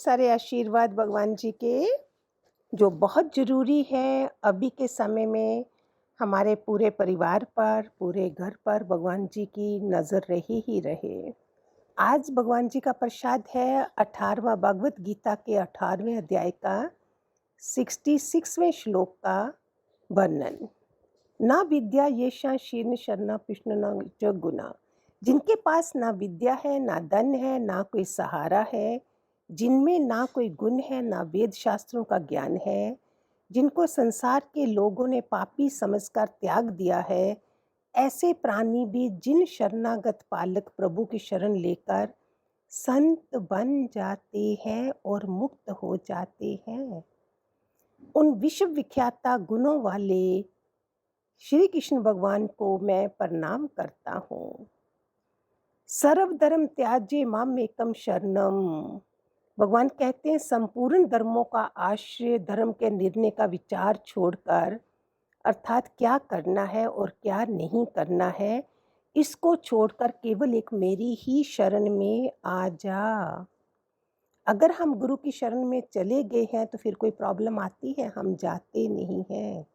सारे आशीर्वाद भगवान जी के, जो बहुत ज़रूरी है अभी के समय में हमारे पूरे परिवार पर, पूरे घर पर भगवान जी की नज़र रही ही रहे। आज भगवान जी का प्रसाद है 18वां भगवत गीता के 18वें अध्याय का 66वें श्लोक का वर्णन। ना विद्या येषां शीर्ष शरणा पिष्णुना च गुना। जिनके पास ना विद्या है, ना धन है, ना कोई सहारा है, जिनमें ना कोई गुण है, ना वेद शास्त्रों का ज्ञान है, जिनको संसार के लोगों ने पापी समझकर त्याग दिया है, ऐसे प्राणी भी जिन शरणागत पालक प्रभु की शरण लेकर संत बन जाते हैं और मुक्त हो जाते हैं। उन विश्व विख्याता गुणों वाले श्री कृष्ण भगवान को मैं प्रणाम करता हूँ। सर्वधर्म त्याज्य मामेकम शरणम। भगवान कहते हैं संपूर्ण धर्मों का आश्रय धर्म के निर्णय का विचार छोड़कर, अर्थात क्या करना है और क्या नहीं करना है, इसको छोड़कर केवल एक मेरी ही शरण में आ जा। अगर हम गुरु की शरण में चले गए हैं तो फिर कोई प्रॉब्लम आती है, हम जाते नहीं हैं,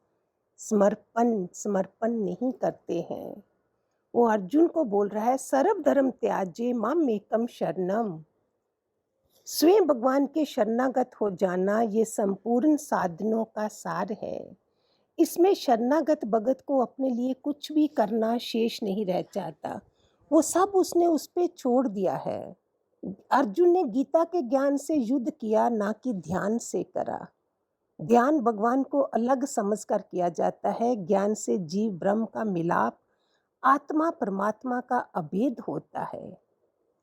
समर्पण नहीं करते हैं। वो अर्जुन को बोल रहा है सर्व धर्म त्याज्य मामेकम शरणम। स्वयं भगवान के शरणागत हो जाना ये संपूर्ण साधनों का सार है। इसमें शरणागत भगत को अपने लिए कुछ भी करना शेष नहीं रह जाता, वो सब उसने उस पे छोड़ दिया है। अर्जुन ने गीता के ज्ञान से युद्ध किया, ना कि ध्यान से करा। ध्यान भगवान को अलग समझकर किया जाता है, ज्ञान से जीव ब्रह्म का मिलाप, आत्मा परमात्मा का अभेद होता है।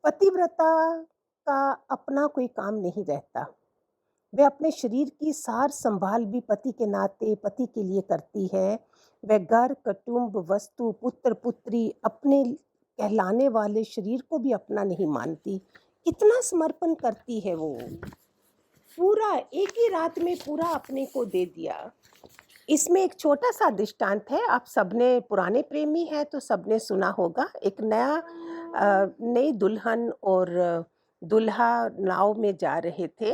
पतिव्रता का अपना कोई काम नहीं रहता, वह अपने शरीर की सार संभाल भी पति के नाते पति के लिए करती है। वह घर कुटुंब वस्तु पुत्र पुत्री अपने कहलाने वाले शरीर को भी अपना नहीं मानती। कितना समर्पण करती है वो, पूरा एक ही रात में पूरा अपने को दे दिया। इसमें एक छोटा सा दृष्टांत है, आप सबने पुराने प्रेमी हैं तो सबने सुना होगा। एक नई दुल्हन और दूल्हा नाव में जा रहे थे,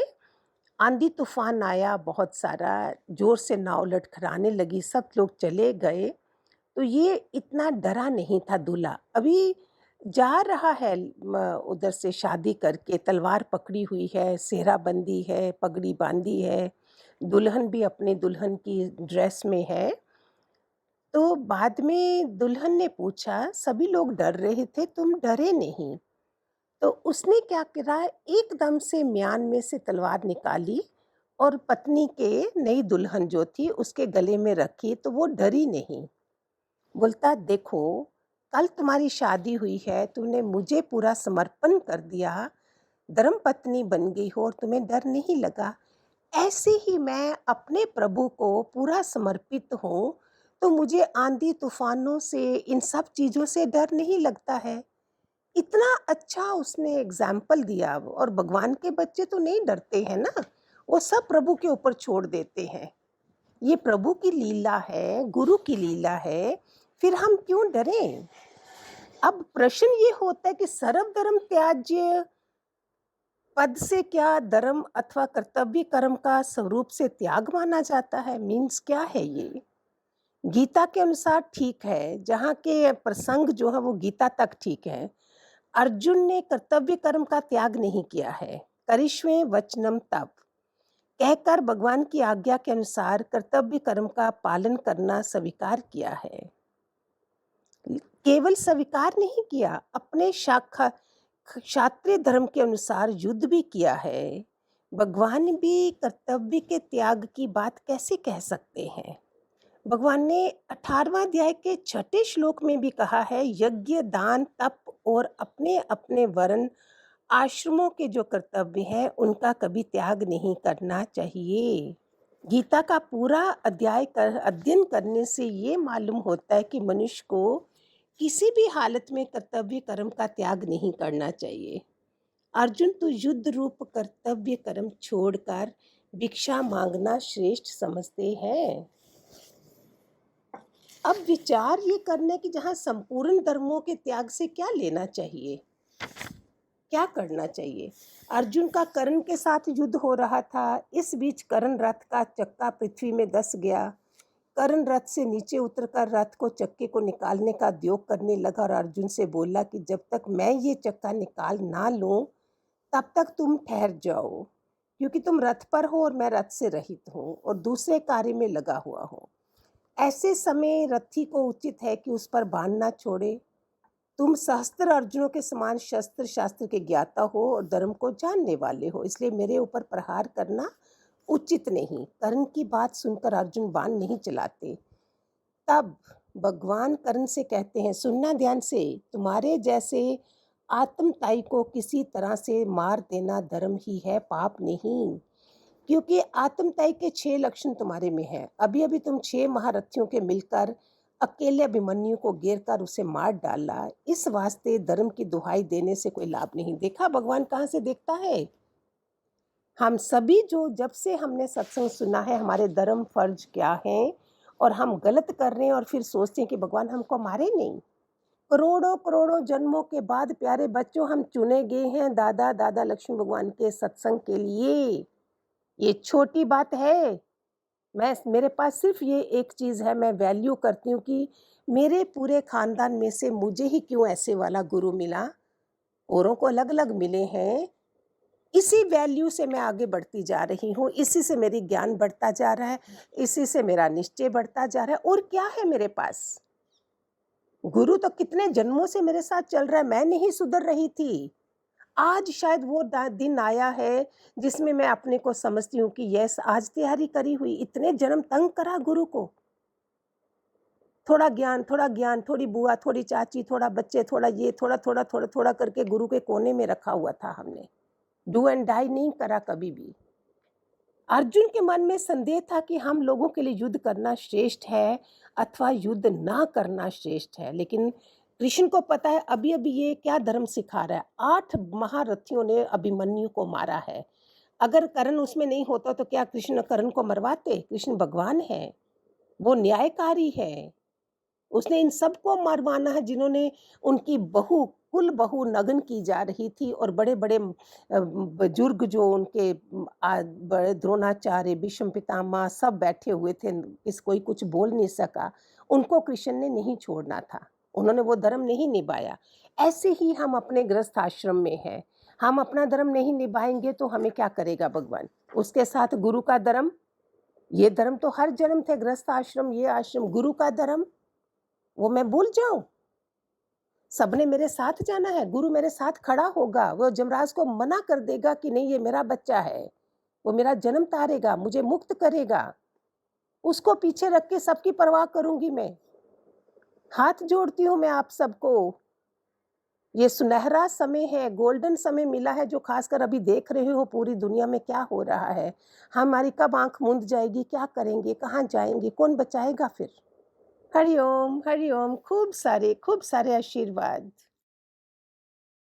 आंधी तूफान आया, बहुत सारा जोर से नाव लटखड़ाने लगी, सब लोग चले गए। तो ये इतना डरा नहीं था दूल्हा, अभी जा रहा है उधर से शादी करके, तलवार पकड़ी हुई है, सेहरा बंदी है, पगड़ी बांधी है, दुल्हन भी अपने दुल्हन की ड्रेस में है। तो बाद में दुल्हन ने पूछा, सभी लोग डर रहे थे, तुम डरे नहीं? तो उसने क्या करा, एकदम से म्यान में से तलवार निकाली और पत्नी के, नई दुल्हन जो थी उसके गले में रखी, तो वो डरी नहीं। बोलता देखो, कल तुम्हारी शादी हुई है, तुमने मुझे पूरा समर्पण कर दिया, धर्मपत्नी बन गई हो और तुम्हें डर नहीं लगा। ऐसे ही मैं अपने प्रभु को पूरा समर्पित हूँ, तो मुझे आंधी तूफानों से, इन सब चीज़ों से डर नहीं लगता है। इतना अच्छा उसने एग्जाम्पल दिया। और भगवान के बच्चे तो नहीं डरते हैं ना, वो सब प्रभु के ऊपर छोड़ देते हैं। ये प्रभु की लीला है, गुरु की लीला है, फिर हम क्यों डरें? अब प्रश्न ये होता है कि सर्व धर्म त्याज्य पद से क्या धर्म अथवा कर्तव्य कर्म का स्वरूप से त्याग माना जाता है? मीन्स क्या है ये? गीता के अनुसार ठीक है, जहाँ के प्रसंग जो है वो गीता तक ठीक है। अर्जुन ने कर्तव्य कर्म का त्याग नहीं किया है। करिष्वे वचनम तप कहकर भगवान की आज्ञा के अनुसार कर्तव्य कर्म का पालन करना स्वीकार किया है। केवल स्वीकार नहीं किया, अपने क्षात्रीय धर्म के अनुसार युद्ध भी किया है। भगवान भी कर्तव्य के त्याग की बात कैसे कह सकते हैं? भगवान ने 18वां अध्याय के 6ठे श्लोक में भी कहा है, यज्ञ दान तप और अपने अपने वर्ण आश्रमों के जो कर्तव्य हैं उनका कभी त्याग नहीं करना चाहिए। गीता का पूरा अध्ययन करने से ये मालूम होता है कि मनुष्य को किसी भी हालत में कर्तव्य कर्म का त्याग नहीं करना चाहिए। अर्जुन तो युद्ध रूप कर्तव्य कर्म छोड़कर भिक्षा मांगना श्रेष्ठ समझते हैं। अब विचार ये करना कि जहाँ संपूर्ण धर्मों के त्याग से क्या लेना चाहिए। क्या करना चाहिए? अर्जुन का कर्ण के साथ युद्ध हो रहा था। इस बीच कर्ण रथ का चक्का पृथ्वी में धँस गया। कर्ण रथ से नीचे उतरकर रथ को चक्के को निकालने का उद्योग करने लगा और अर्जुन से बोला कि जब तक मैं ये चक्का निकाल ना लूं तब तक तुम ठहर जाओ, क्योंकि तुम रथ पर हो और मैं रथ से रहित हूँ और दूसरे कार्य में लगा हुआ हूँ। ऐसे समय रथी को उचित है कि उस पर बाण ना छोड़े। तुम सहस्त्र अर्जुनों के समान शस्त्र शास्त्र के ज्ञाता हो और धर्म को जानने वाले हो, इसलिए मेरे ऊपर प्रहार करना उचित नहीं। कर्ण की बात सुनकर अर्जुन बाण नहीं चलाते। तब भगवान कर्ण से कहते हैं, सुनना ध्यान से, तुम्हारे जैसे आत्मताई को किसी तरह से मार देना धर्म ही है, पाप नहीं। क्योंकि आत्मताई के 6 लक्षण तुम्हारे में है। अभी अभी तुम 6 महारथियों के मिलकर अकेले अभिमन्यु को घेर कर उसे मार डाला। इस वास्ते धर्म की दुहाई देने से कोई लाभ नहीं। देखा भगवान कहाँ से देखता है? हम सभी जो जब से हमने सत्संग सुना है हमारे धर्म फर्ज क्या हैं और हम गलत कर रहे हैं और फिर सोचते हैं कि भगवान हमको मारे नहीं। करोड़ों करोड़ों जन्मों के बाद प्यारे बच्चों हम चुने गए हैं दादा दादा लक्ष्मी भगवान के सत्संग के लिए। ये छोटी बात है। मेरे पास सिर्फ ये एक चीज़ है, मैं वैल्यू करती हूँ कि मेरे पूरे खानदान में से मुझे ही क्यों ऐसे वाला गुरु मिला, औरों को अलग अलग मिले हैं। इसी वैल्यू से मैं आगे बढ़ती जा रही हूँ, इसी से मेरी ज्ञान बढ़ता जा रहा है, इसी से मेरा निश्चय बढ़ता जा रहा है। और क्या है मेरे पास? गुरु तो कितने जन्मों से मेरे साथ चल रहा है, मैं नहीं सुधर रही थी। आज शायद वो दिन आया है जिसमें मैं अपने को समझती हूँ कि यस, आज तैयारी करी हुई। इतने जन्म तंग करा गुरु को। थोड़ा ज्ञान, थोड़ी बुआ, थोड़ी चाची, थोड़ा बच्चे, थोड़ा ये, थोड़ा करके गुरु के कोने में रखा हुआ था हमने। डू एंड डाई नहीं करा कभी भी। अर्जुन के मन में संदेह था कि हम लोगों के लिए युद्ध करना श्रेष्ठ है अथवा युद्ध ना करना श्रेष्ठ है, लेकिन कृष्ण को पता है अभी अभी ये क्या धर्म सिखा रहा है। 8 महारथियों ने अभिमन्यु को मारा है। अगर कर्ण उसमें नहीं होता तो क्या कृष्ण कर्ण को मरवाते? कृष्ण भगवान है, वो न्यायकारी है। उसने इन सबको मरवाना है जिन्होंने उनकी बहू, कुल बहू नग्न की जा रही थी और बड़े-बड़े बुजुर्ग जो उनके बड़े द्रोणाचार्य, भीष्म पितामह सब बैठे हुए थे, कोई कुछ बोल नहीं सका। उनको कृष्ण ने नहीं छोड़ना था, उन्होंने वो धर्म नहीं निभाया। ऐसे ही हम अपने गृहस्थ आश्रम में हैं, हम अपना धर्म नहीं निभाएंगे तो हमें क्या करेगा भगवान? उसके साथ गुरु का धर्म, ये धर्म तो हर जन्म थे, गृहस्थ आश्रम, ये आश्रम, गुरु का धर्म वो मैं भूल जाऊं? सबने मेरे साथ जाना है, गुरु मेरे साथ खड़ा होगा, वो जमराज को मना कर देगा कि नहीं ये मेरा बच्चा है, वो मेरा जन्म तारेगा, मुझे मुक्त करेगा। उसको पीछे रख के सबकी परवाह करूंगी मैं। हाथ जोड़ती हूँ मैं आप सबको। ये सुनहरा समय है, गोल्डन समय मिला है जो खासकर अभी देख रहे हो पूरी दुनिया में क्या हो रहा है। हमारी कब आंख मूंद जाएगी, क्या करेंगे, कहाँ जाएंगे, कौन बचाएगा फिर? हरि ओम, खूब सारे आशीर्वाद।